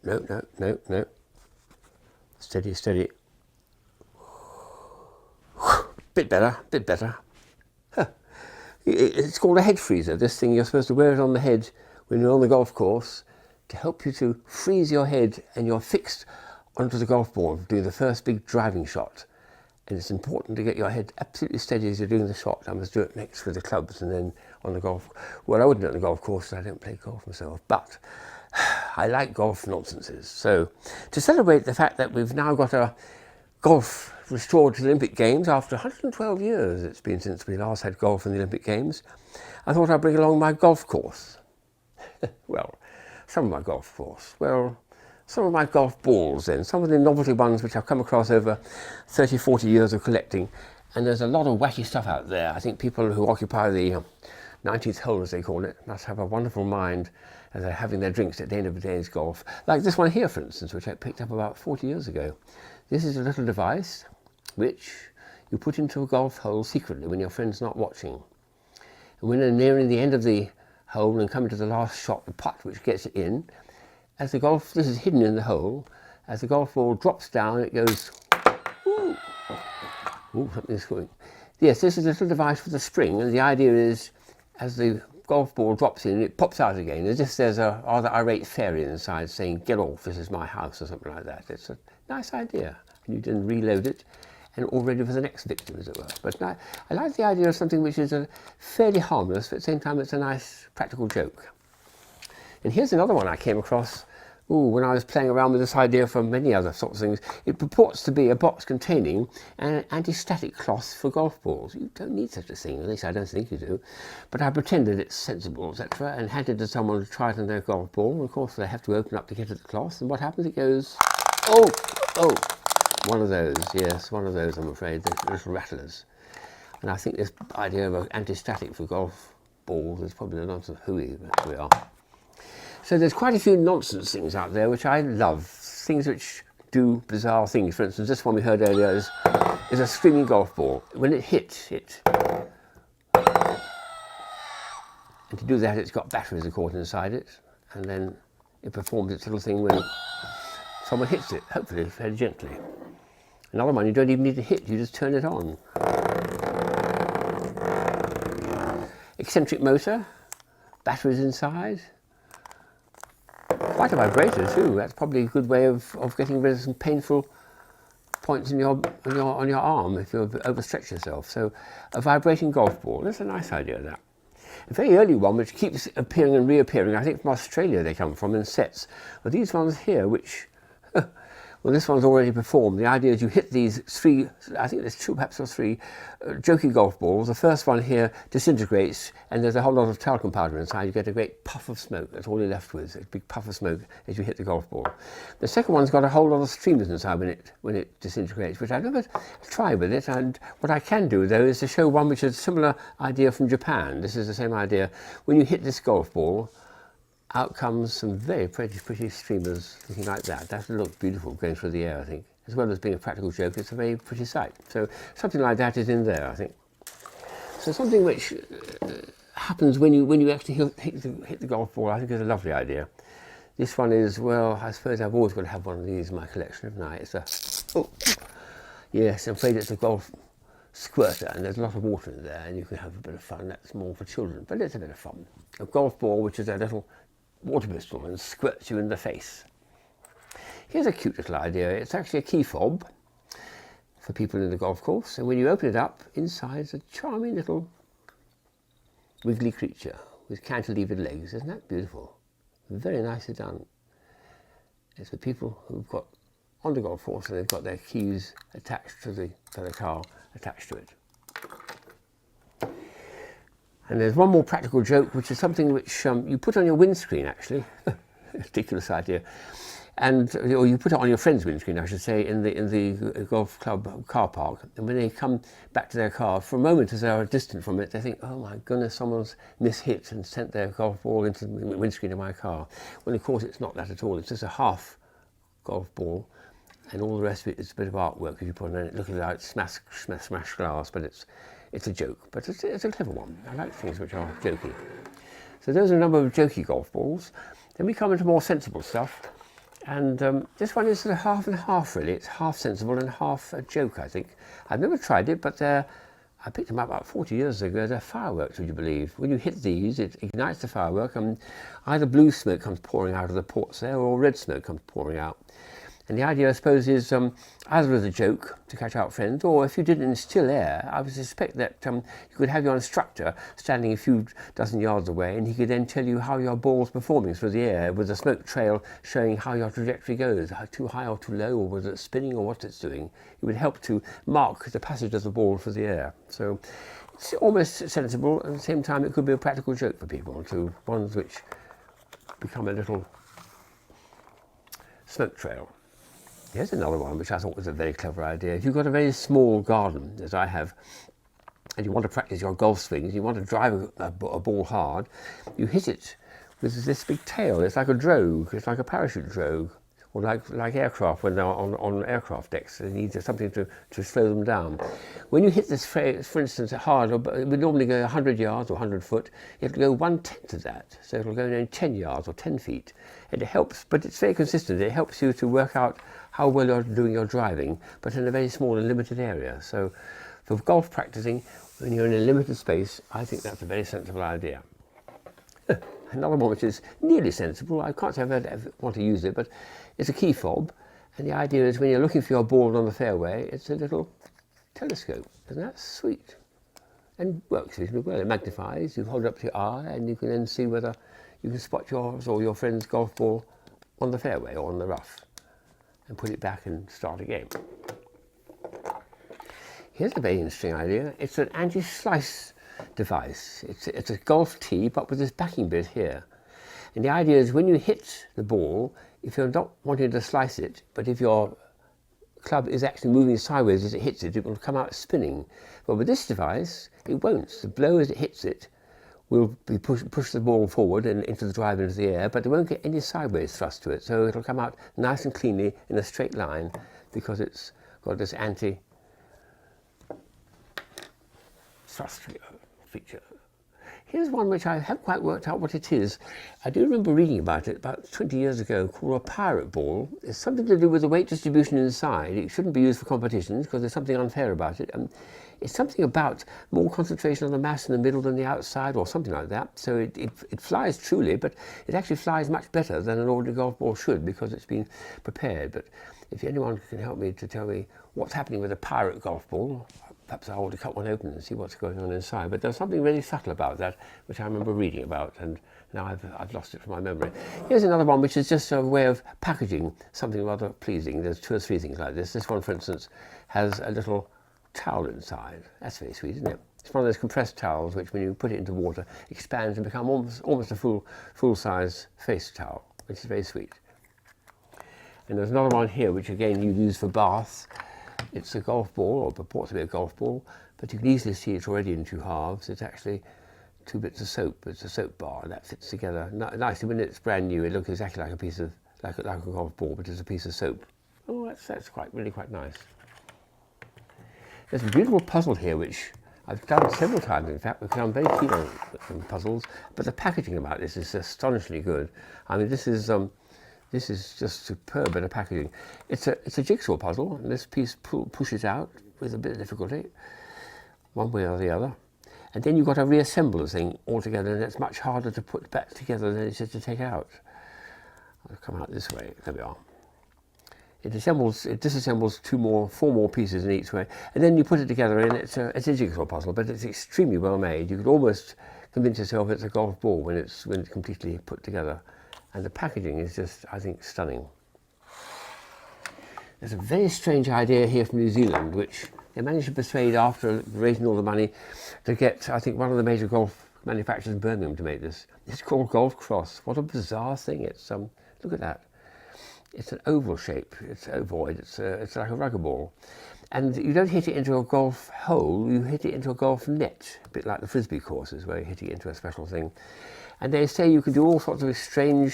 no. Steady, steady. Bit better, bit better. Huh. It's called a head freezer. This thing, you're supposed to wear it on the head when you're on the golf course to help you to freeze your head, and you're fixed onto the golf ball doing the first big driving shot. And it's important to get your head absolutely steady as you're doing the shot. I must do it next with the clubs and then on the golf. Well, I wouldn't do it on the golf course, I don't play golf myself, but I like golf nonsenses. So to celebrate the fact that we've now got a golf restored to the Olympic Games after 112 years it's been since we last had golf in the Olympic Games, I thought I'd bring along my golf course. Well, some of my golf course. Well, some of my golf balls then, some of the novelty ones which I've come across over 30, 40 years of collecting. And there's a lot of wacky stuff out there. I think people who occupy the 19th hole, as they call it, must have a wonderful mind as they're having their drinks at the end of the day's golf. Like this one here, for instance, which I picked up about 40 years ago. This is a little device which you put into a golf hole secretly when your friend's not watching. And when they're nearing the end of the hole and coming to the last shot, the putt which gets it in, as the golf, this is hidden in the hole, as the golf ball drops down, it goes, ooh, ooh, something's going. Yes, this is a little device with a spring, and the idea is, as the golf ball drops in, it pops out again, as if there's a rather irate fairy inside saying, get off, this is my house, or something like that. It's a nice idea, and you can reload it, and all ready for the next victim, as it were. But I like the idea of something which is fairly harmless, but at the same time it's a nice practical joke. And here's another one I came across when I was playing around with this idea for many other sorts of things. It purports to be a box containing an anti-static cloth for golf balls. You don't need such a thing, at least I don't think you do. But I pretended it's sensible, etc., and handed it to someone to try it on their golf ball. And of course they have to open up to get at the cloth, and what happens? It goes, oh, one of those, yes, one of those, I'm afraid, the little rattlers. And I think this idea of an anti-static for golf balls is probably a nonsense hooey, but here we are. So there's quite a few nonsense things out there which I love, things which do bizarre things. For instance, this one we heard earlier is a screaming golf ball. When it hits, and to do that it's got batteries, of course, inside it, and then it performs its little thing when someone hits it, hopefully fairly gently. Another one, you don't even need to hit, you just turn it on. Eccentric motor, batteries inside. Quite a vibrator too. That's probably a good way of getting rid of some painful points on your arm if you overstretch yourself. So a vibrating golf ball, that's a nice idea, that. A very early one which keeps appearing and reappearing, I think from Australia they come from, in sets. But these ones here which, well, this one's already performed. The idea is you hit these three, I think there's two perhaps or three, jokey golf balls. The first one here disintegrates and there's a whole lot of talcum powder inside. You get a great puff of smoke. That's all you're left with, a big puff of smoke as you hit the golf ball. The second one's got a whole lot of streamers inside when it disintegrates, which I've never tried with it. And what I can do though is to show one which is a similar idea from Japan. This is the same idea. When you hit this golf ball, out comes some very pretty streamers looking like that. That looks beautiful going through the air, I think. As well as being a practical joke, it's a very pretty sight. So something like that is in there, I think. So something which happens when you actually hit the golf ball, I think is a lovely idea. This one is, well, I suppose I've always got to have one of these in my collection, haven't I? It's yes, I'm afraid it's a golf squirter, and there's a lot of water in there, and you can have a bit of fun. That's more for children, but it's a bit of fun. A golf ball, which is a little water pistol and squirts you in the face. Here's a cute little idea. It's actually a key fob for people in the golf course, and when you open it up, inside's a charming little wiggly creature with cantilevered legs. Isn't that beautiful? Very nicely done. It's for people who've got on the golf course and they've got their keys attached to the car, attached to it. And there's one more practical joke, which is something which you put on your windscreen, actually. Ridiculous idea. Or you put it on your friend's windscreen, I should say, in the golf club car park. And when they come back to their car, for a moment as they are distant from it, they think, oh my goodness, someone's mishit and sent their golf ball into the windscreen of my car. Well, of course, it's not that at all. It's just a half golf ball, and all the rest of it is a bit of artwork if you put it in it. Look at it like smash glass, but it's a joke, but it's a clever one. I like things which are jokey. So those are a number of jokey golf balls. Then we come into more sensible stuff. And this one is sort of half and half, really. It's half sensible and half a joke, I think. I've never tried it, but I picked them up about 40 years ago. They're fireworks, would you believe? When you hit these, it ignites the firework, and either blue smoke comes pouring out of the ports there, or red smoke comes pouring out. And the idea, I suppose, is either as a joke to catch out friends, or if you did it in still air, I would suspect that you could have your instructor standing a few dozen yards away, and he could then tell you how your ball's performing through the air, with a smoke trail showing how your trajectory goes, how too high or too low, or whether it's spinning or what it's doing. It would help to mark the passage of the ball through the air. So it's almost sensible, and at the same time it could be a practical joke for people, to ones which become a little smoke trail. Here's another one which I thought was a very clever idea. If you've got a very small garden, as I have, and you want to practice your golf swings, you want to drive a ball hard, you hit it with this big tail. It's like a drogue, it's like a parachute drogue, or like aircraft when they're on aircraft decks. They need something to slow them down. When you hit this, for instance, hard, it would normally go 100 yards or 100 foot, it'll go 1/10 of that. So it'll go in 10 yards or 10 feet. And it helps, but it's very consistent. It helps you to work out how well you're doing your driving, but in a very small and limited area. So for golf practicing, when you're in a limited space, I think that's a very sensible idea. Another one which is nearly sensible, I can't say I've ever want to use it, but it's a key fob. And the idea is when you're looking for your ball on the fairway, it's a little telescope. Isn't that sweet? And works reasonably well. It magnifies, you hold it up to your eye, and you can then see whether you can spot yours or your friend's golf ball on the fairway or on the rough, and put it back and start again. Here's a very interesting idea. It's an anti-slice device. It's a golf tee, but with this backing bit here. And the idea is when you hit the ball, if you're not wanting to slice it, but if your club is actually moving sideways as it hits it, it will come out spinning. But with this device, it won't. The blow as it hits it will be push the ball forward and into the drive, into the air, but it won't get any sideways thrust to it. So it'll come out nice and cleanly in a straight line because it's got this anti-thrust feature. Here's one which I haven't quite worked out what it is. I do remember reading about it about 20 years ago, called a pirate ball. It's something to do with the weight distribution inside. It shouldn't be used for competitions because there's something unfair about it. It's something about more concentration on the mass in the middle than the outside, or something like that. So it flies truly, but it actually flies much better than an ordinary golf ball should because it's been prepared. But if anyone can help me to tell me what's happening with a pirate golf ball, perhaps I ought to cut one open and see what's going on inside. But there's something really subtle about that, which I remember reading about, and now I've lost it from my memory. Here's another one, which is just a way of packaging something rather pleasing. There's 2 or 3 things like this. This one, for instance, has a little towel inside. That's very sweet, isn't it? It's one of those compressed towels, which when you put it into water, expands and becomes almost a full-size face towel, which is very sweet. And there's another one here, which again you use for baths. It's a golf ball, or purports to be a golf ball, but you can easily see it's already in 2 halves. It's actually 2 bits of soap. It's a soap bar, and that fits together nicely. When it's brand new, it looks exactly like a piece of like a golf ball, but it's a piece of soap. Oh, that's really quite nice. There's a beautiful puzzle here, which I've done several times, in fact, because I'm very keen on puzzles. But the packaging about this is astonishingly good. I mean, this is just superb bit of packaging. It's a jigsaw puzzle, and this piece pushes out with a bit of difficulty, one way or the other. And then you've got to reassemble the thing altogether, and it's much harder to put back together than it is to take out. I'll come out this way. There we are. It disassembles 4 more pieces in each way, and then you put it together, and it's a jigsaw puzzle, but it's extremely well made. You could almost convince yourself it's a golf ball when it's completely put together. And the packaging is just, I think, stunning. There's a very strange idea here from New Zealand, which they managed to persuade, after raising all the money, to get, I think, one of the major golf manufacturers in Birmingham to make this. It's called Golf Cross. What a bizarre thing. It's look at that. It's an oval shape. It's ovoid. It's like a rugby ball. And you don't hit it into a golf hole, you hit it into a golf net, a bit like the Frisbee courses where you hit it into a special thing. And they say you can do all sorts of strange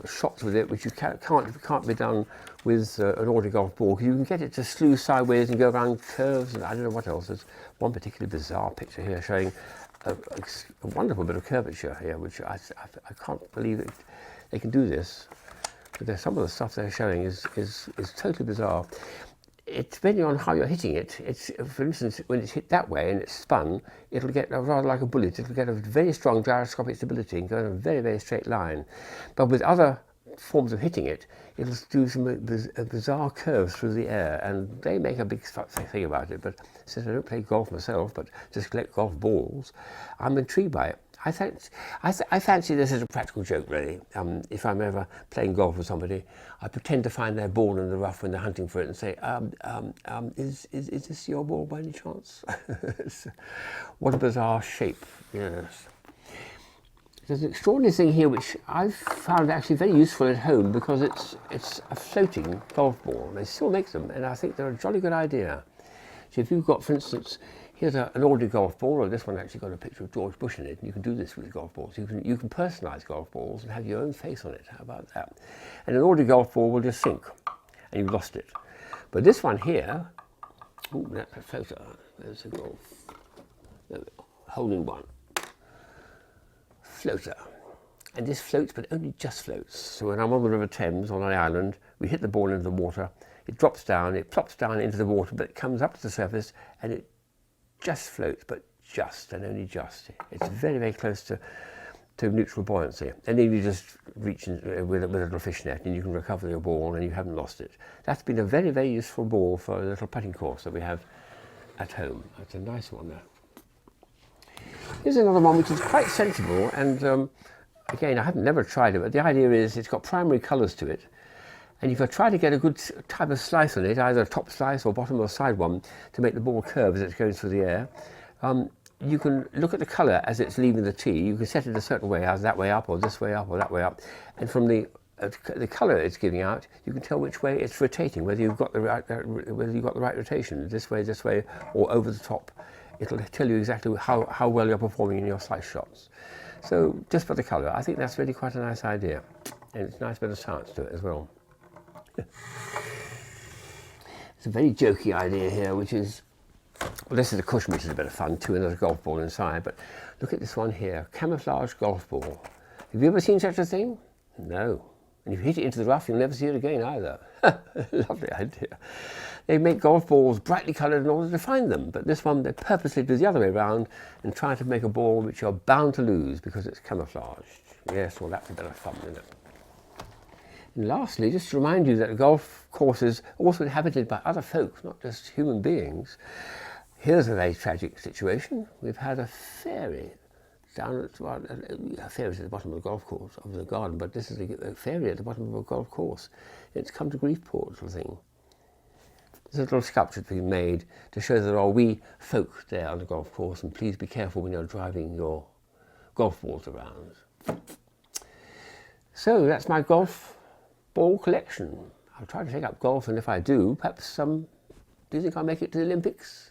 shots with it, which you can't be done with an ordinary golf ball, because you can get it to slew sideways and go around curves, and I don't know what else. There's one particularly bizarre picture here showing a wonderful bit of curvature here, which I can't believe it. They can do this. Some of the stuff they're showing is totally bizarre. It's depending on how you're hitting it. It's, for instance, when it's hit that way and it's spun, it'll get rather like a bullet. It'll get a very strong gyroscopic stability and go in a very, very straight line. But with other forms of hitting it, it'll do some bizarre curves through the air, and they make a big thing about it. But since I don't play golf myself, but just collect golf balls, I'm intrigued by it. I fancy this as a practical joke, really. If I'm ever playing golf with somebody, I pretend to find their ball in the rough when they're hunting for it and say, is this your ball by any chance? What a bizarre shape, yes. There's an extraordinary thing here which I've found actually very useful at home because it's a floating golf ball. They still make them, and I think they're a jolly good idea. So if you've got, for instance, here's an ordinary golf ball, or this one actually got a picture of George Bush in it, and you can do this with golf balls. You can personalise golf balls and have your own face on it. How about that? And an ordinary golf ball will just sink, and you've lost it. But this one here, ooh, that's a floater. There's a golf. Holding one. Floater. And this floats, but only just floats. So when I'm on the River Thames on an island, we hit the ball into the water, it drops down, it plops down into the water, but it comes up to the surface, and it just floats, but just, and only just. It's very, very close to neutral buoyancy. And then you just reach in, with a little fishnet, and you can recover your ball, and you haven't lost it. That's been a very, very useful ball for a little putting course that we have at home. That's a nice one there. Here's another one which is quite sensible, and again, I have never tried it, but the idea is it's got primary colours to it, and if I try to get a good type of slice on it, either a top slice or bottom or side one, to make the ball curve as it goes through the air, you can look at the colour as it's leaving the tee. You can set it a certain way, either that way up or this way up or that way up, and from the colour it's giving out, you can tell which way it's rotating, whether you've got the right rotation, this way, or over the top. It'll tell you exactly how well you're performing in your slice shots. So just for the colour, I think that's really quite a nice idea, and it's a nice bit of science to it as well. It's a very jokey idea here, which is, well, this is a cushion, which is a bit of fun too, and there's a golf ball inside. But look at this one here, camouflage golf ball. Have you ever seen such a thing? No. And if you hit it into the rough, you'll never see it again either. Lovely idea. They make golf balls brightly coloured in order to find them, but this one they purposely do the other way around and try to make a ball which you're bound to lose because it's camouflaged. Yes, well, that's a bit of fun, isn't it? And lastly, just to remind you that a golf course is also inhabited by other folk, not just human beings. Here's a very tragic situation. We've had a fairy down at, well, a fairy's at the bottom of the golf course, of the garden, but this is a fairy at the bottom of a golf course. It's come to grief, poor little thing. There's a little sculpture that's been made to show that there are wee folk there on the golf course, and please be careful when you're driving your golf balls around. So that's my golf ball collection. I'll try to take up golf, and if I do, perhaps do you think I'll make it to the Olympics?